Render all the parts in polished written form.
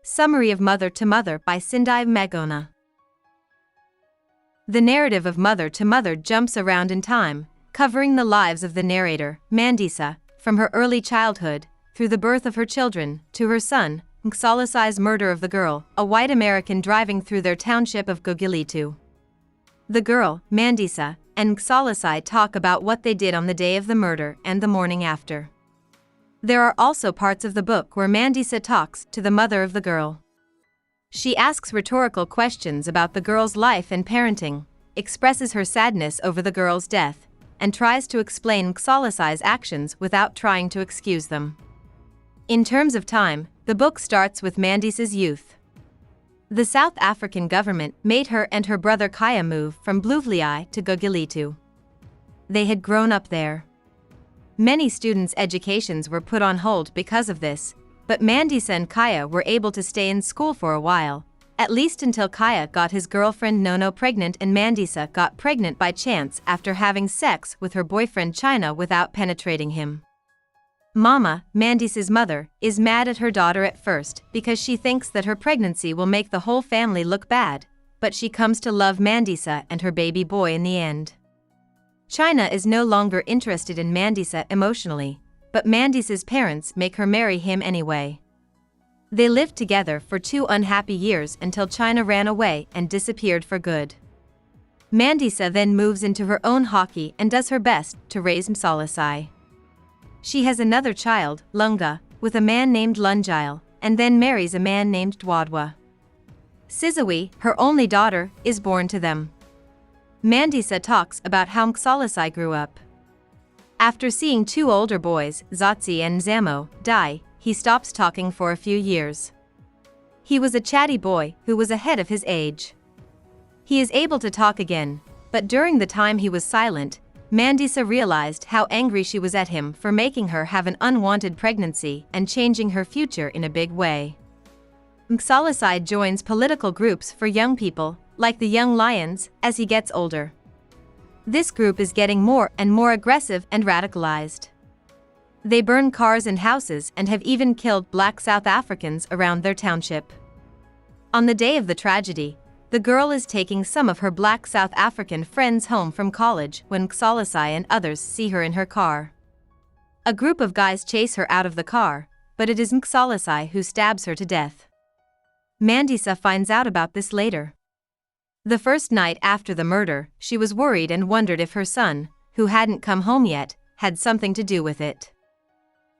Summary of Mother to Mother by Sindiwe Magona. The narrative of Mother to Mother jumps around in time, covering the lives of the narrator, Mandisa, from her early childhood, through the birth of her children, to her son, Mxalisai's murder of the girl, a white American driving through their township of Gogilitu. The girl, Mandisa, and Mxalisai talk about what they did on the day of the murder and the morning after. There are also parts of the book where Mandisa talks to the mother of the girl. She asks rhetorical questions about the girl's life and parenting, expresses her sadness over the girl's death, and tries to explain Mxalisai's actions without trying to excuse them. In terms of time, the book starts with Mandisa's youth. The South African government made her and her brother Kaya move from Bluvlei to Gogilitu. They had grown up there. Many students' educations were put on hold because of this, but Mandisa and Kaya were able to stay in school for a while, at least until Kaya got his girlfriend Nono pregnant and Mandisa got pregnant by chance after having sex with her boyfriend China without penetrating him. Mama, Mandisa's mother, is mad at her daughter at first because she thinks that her pregnancy will make the whole family look bad, but she comes to love Mandisa and her baby boy in the end. China is no longer interested in Mandisa emotionally, but Mandisa's parents make her marry him anyway. They lived together for 2 unhappy years until China ran away and disappeared for good. Mandisa then moves into her own hockey and does her best to raise Mxalisai. She has another child, Lunga, with a man named Lunjile, and then marries a man named Dwadwa. Sindiwe, her only daughter, is born to them. Mandisa talks about how Mxalisai grew up. After seeing 2 older boys, Zotsi and Nzamo, die, he stops talking for a few years. He was a chatty boy who was ahead of his age. He is able to talk again, but during the time he was silent, Mandisa realized how angry she was at him for making her have an unwanted pregnancy and changing her future in a big way. Mxalisai joins political groups for young people, like the Young Lions, as he gets older. This group is getting more and more aggressive and radicalized. They burn cars and houses and have even killed black South Africans around their township. On the day of the tragedy, the girl is taking some of her black South African friends home from college when Mxalisai and others see her in her car. A group of guys chase her out of the car, but it is Mxalisai who stabs her to death. Mandisa finds out about this later. The first night after the murder, she was worried and wondered if her son, who hadn't come home yet, had something to do with it.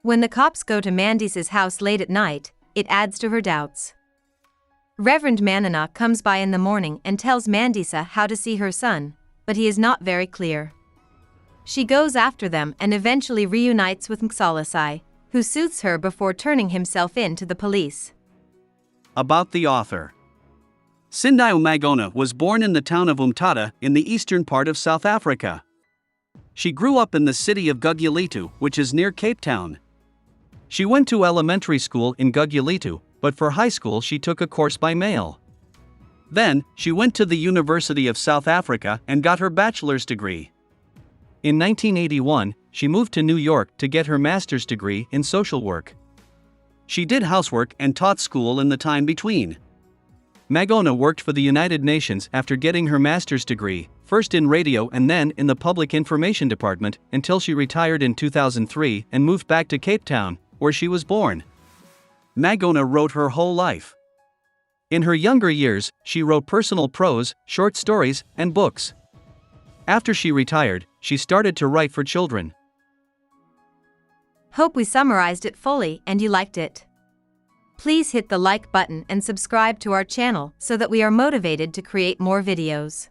When the cops go to Mandisa's house late at night, it adds to her doubts. Reverend Manana comes by in the morning and tells Mandisa how to see her son, but he is not very clear. She goes after them and eventually reunites with Mxalisai, who soothes her before turning himself in to the police. About the author. Sindiwe Magona was born in the town of Umtata in the eastern part of South Africa. She grew up in the city of Gogilitu, which is near Cape Town. She went to elementary school in Gogilitu, but for high school she took a course by mail. Then, she went to the University of South Africa and got her bachelor's degree. In 1981, she moved to New York to get her master's degree in social work. She did housework and taught school in the time between. Magona worked for the United Nations after getting her master's degree, first in radio and then in the Public Information Department, until she retired in 2003 and moved back to Cape Town, where she was born. Magona wrote her whole life. In her younger years, she wrote personal prose, short stories, and books. After she retired, she started to write for children. Hope we summarized it fully and you liked it. Please hit the like button and subscribe to our channel so that we are motivated to create more videos.